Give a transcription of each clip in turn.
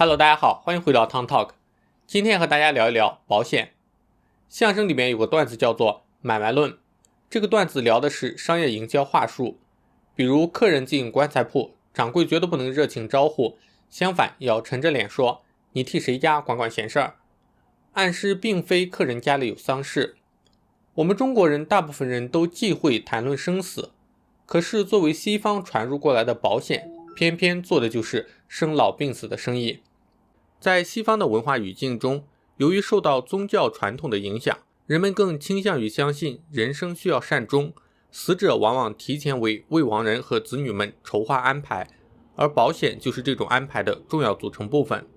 Hello， 大家好，欢迎回到 Tom Talk。今天和大家聊一聊保险。相声里面有个段子叫做买卖论，这个段子聊的是商业营销话术。比如客人进棺材铺，掌柜绝对不能热情招呼，相反要沉着脸说你替谁家管管闲事儿，暗示并非客人家里有丧事。我们中国人大部分人都忌讳谈论生死，可是作为西方传入过来的保险，偏偏做的就是生老病死的生意。在西方的文化语境中，由于受到宗教传统的影响，人们更倾向于相信人生需要善终，死者往往提前为未亡人和子女们筹划安排，而保险就是这种安排的重要组成部分。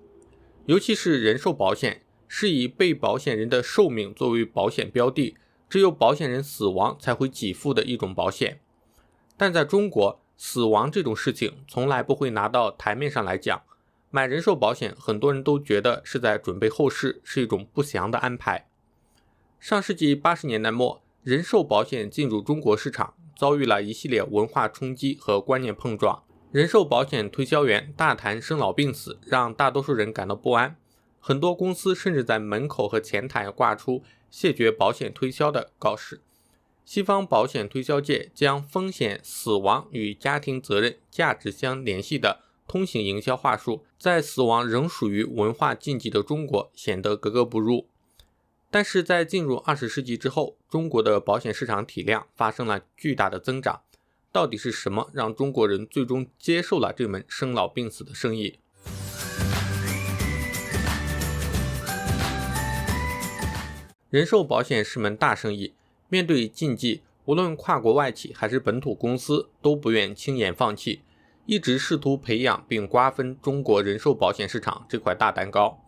尤其是人寿保险，是以被保险人的寿命作为保险标的，只有保险人死亡才会给付的一种保险。但在中国，死亡这种事情从来不会拿到台面上来讲，买人寿保险很多人都觉得是在准备后事，是一种不祥的安排。上世纪80年代末，人寿保险进入中国市场，遭遇了一系列文化冲击和观念碰撞。人寿保险推销员大谈生老病死，让大多数人感到不安。很多公司甚至在门口和前台挂出谢绝保险推销的告示。西方保险推销界将风险、死亡与家庭责任价值相联系的通行营销话术，在死亡仍属于文化禁忌的中国显得格格不入。但是在进入20世纪之后，中国的保险市场体量发生了巨大的增长。到底是什么让中国人最终接受了这门生老病死的生意？人寿保险是门大生意，面对禁忌，无论跨国外企还是本土公司都不愿轻言放弃，一直试图培养并瓜分中国人寿保险市场这块大蛋糕。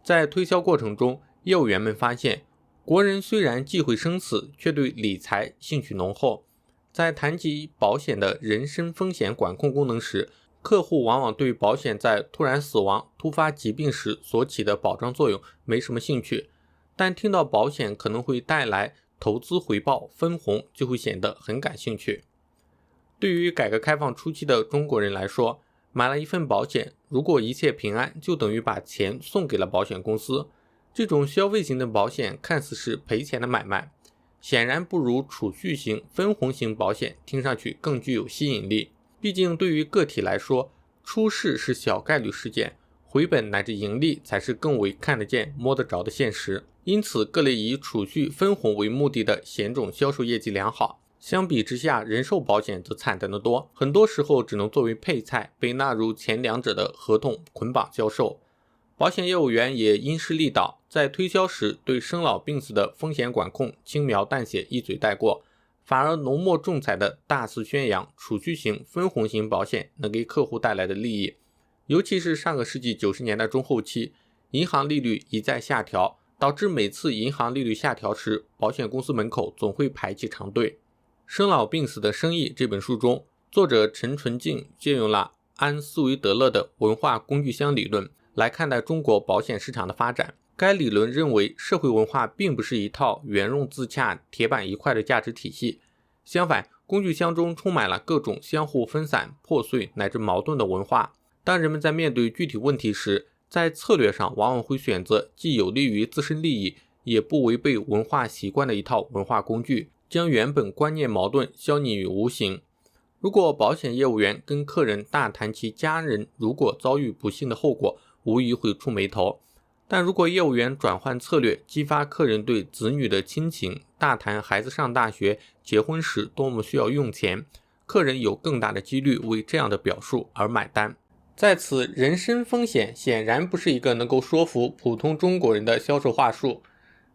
在推销过程中，业务员们发现，国人虽然忌讳生死，却对理财兴趣浓厚。在谈及保险的人身风险管控功能时，客户往往对保险在突然死亡、突发疾病时所起的保障作用没什么兴趣，但听到保险可能会带来投资回报、分红，就会显得很感兴趣。对于改革开放初期的中国人来说，买了一份保险，如果一切平安，就等于把钱送给了保险公司。这种消费型的保险看似是赔钱的买卖，显然不如储蓄型、分红型保险听上去更具有吸引力。毕竟对于个体来说，出事是小概率事件，回本乃至盈利才是更为看得见、摸得着的现实。因此，各类以储蓄分红为目的的险种销售业绩良好。相比之下，人寿保险则惨淡得多，很多时候只能作为配菜，被纳入前两者的合同捆绑销售。保险业务员也因势利导，在推销时对生老病死的风险管控轻描淡写一嘴带过，反而浓墨重彩的大肆宣扬储蓄型、分红型保险能给客户带来的利益。尤其是上个世纪90年代中后期，银行利率一再下调，导致每次银行利率下调时，保险公司门口总会排起长队。生老病死的生意这本书中，作者陈纯净借用了安斯维德勒的文化工具箱理论来看待中国保险市场的发展。该理论认为，社会文化并不是一套圆融自洽、铁板一块的价值体系，相反，工具箱中充满了各种相互分散、破碎乃至矛盾的文化。当人们在面对具体问题时，在策略上往往会选择既有利于自身利益，也不违背文化习惯的一套文化工具，将原本观念矛盾消弭于无形。如果保险业务员跟客人大谈其家人如果遭遇不幸的后果，无疑会触眉头。但如果业务员转换策略，激发客人对子女的亲情，大谈孩子上大学、结婚时多么需要用钱，客人有更大的几率为这样的表述而买单。在此，人身风险显然不是一个能够说服普通中国人的销售话术，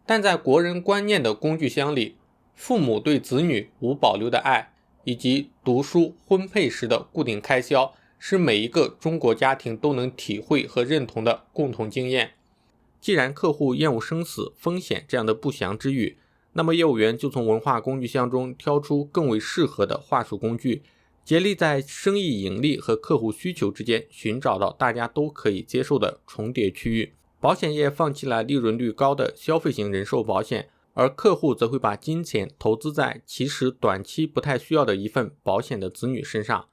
但在国人观念的工具箱里，父母对子女无保留的爱，以及读书、婚配时的固定开销，是每一个中国家庭都能体会和认同的共同经验。既然客户厌恶生死、风险这样的不祥之语，那么业务员就从文化工具箱中挑出更为适合的话术工具，竭力在生意盈利和客户需求之间寻找到大家都可以接受的重叠区域。保险业放弃了利润率高的消费型人寿保险，而客户则会把金钱投资在其实短期不太需要的一份保险的子女身上。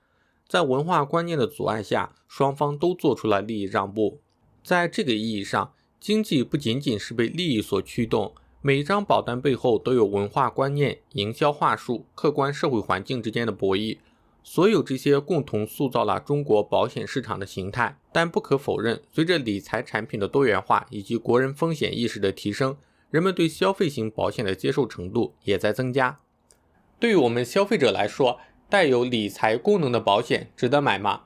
在文化观念的阻碍下，双方都做出了利益让步。在这个意义上，经济不仅仅是被利益所驱动，每一张保单背后都有文化观念、营销话术、客观社会环境之间的博弈。所有这些共同塑造了中国保险市场的形态。但不可否认，随着理财产品的多元化以及国人风险意识的提升，人们对消费型保险的接受程度也在增加。对于我们消费者来说，带有理财功能的保险值得买吗？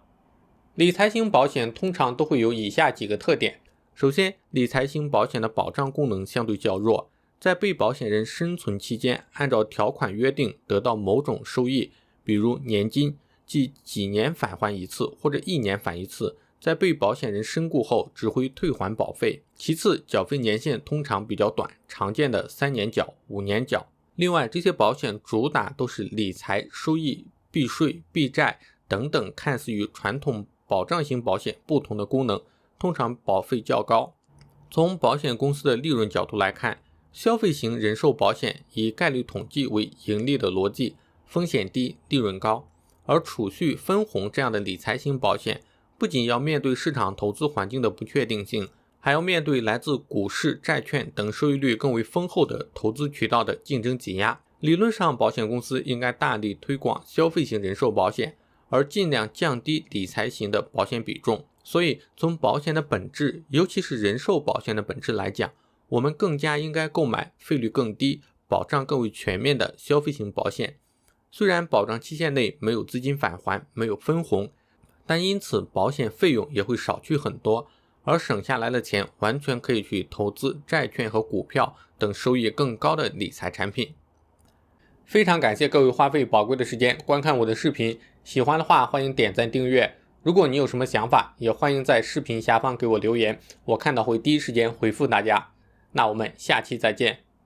理财型保险通常都会有以下几个特点。首先，理财型保险的保障功能相对较弱，在被保险人生存期间，按照条款约定得到某种收益，比如年金，即几年返还一次或者1年返一次，在被保险人身故后只会退还保费。其次，缴费年限通常比较短，常见的3年缴、5年缴。另外，这些保险主打都是理财、收益、避税、避债等等看似与传统保障型保险不同的功能，通常保费较高。从保险公司的利润角度来看，消费型人寿保险以概率统计为盈利的逻辑，风险低，利润高。而储蓄、分红这样的理财型保险，不仅要面对市场投资环境的不确定性，还要面对来自股市、债券等收益率更为丰厚的投资渠道的竞争挤压。理论上，保险公司应该大力推广消费型人寿保险，而尽量降低理财型的保险比重。所以，从保险的本质，尤其是人寿保险的本质来讲，我们更加应该购买费率更低、保障更为全面的消费型保险。虽然保障期限内没有资金返还，没有分红，但因此保险费用也会少去很多，而省下来的钱完全可以去投资债券和股票等收益更高的理财产品。非常感谢各位花费宝贵的时间观看我的视频，喜欢的话欢迎点赞订阅。如果你有什么想法，也欢迎在视频下方给我留言，我看到会第一时间回复大家。那我们下期再见。